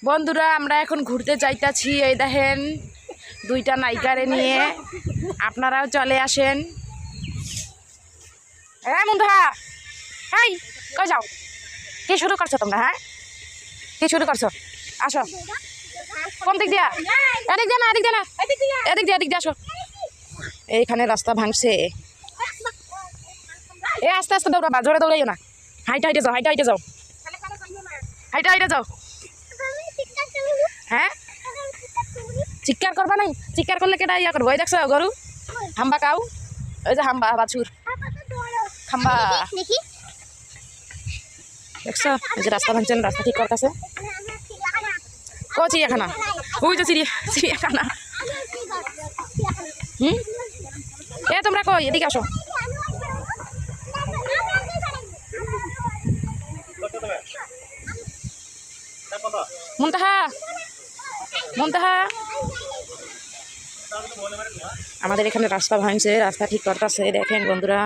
বন্ধুরা আমরা এখন ঘুরতে যাইতাছি। এই দেখেন দুইটা নায়িকারে নিয়ে, আপনারাও চলে আসেন। হ্যাঁ মুন্ধা, হাই কই যাও? কি শুরু করছো তোমরা? হ্যাঁ কি শুরু করছো? আসো। কোন দিক দিয়া? এদিক দিয়া না, এদিক দিয়া না, এদিক দিয়া, এদিক দিয়া আসো। এইখানে রাস্তা ভাঙছে। এ আস্তে আস্তে দৌড়াবা, জোরে দৌড়াইও না। হাইটে হাইটে যাও, হাইটে হাইটে যাও, হাইটে হাইটে যাও। হ্যাঁ চিৎকার করবা নাই? চিৎকার করলে কেটা ইয়া করবো? এই দেখছো গরু হাম্বা কাউ, ওই যে হাম্বা বাছুর খাম্বা দেখছো? এই যে রাস্তা ভাঙছেন, রাস্তা ঠিক করতেছে। ও চিড়িয়াখানা, ওই যে চিড়িয়াখানা। এ তোমরা কই? এদিকে আসো। মুনতাহা, মুনতাহা, আমাদের এখানে রাস্তা ভাঙছে, রাস্তা ঠিক করতেছে। দেখেন বন্ধুরা।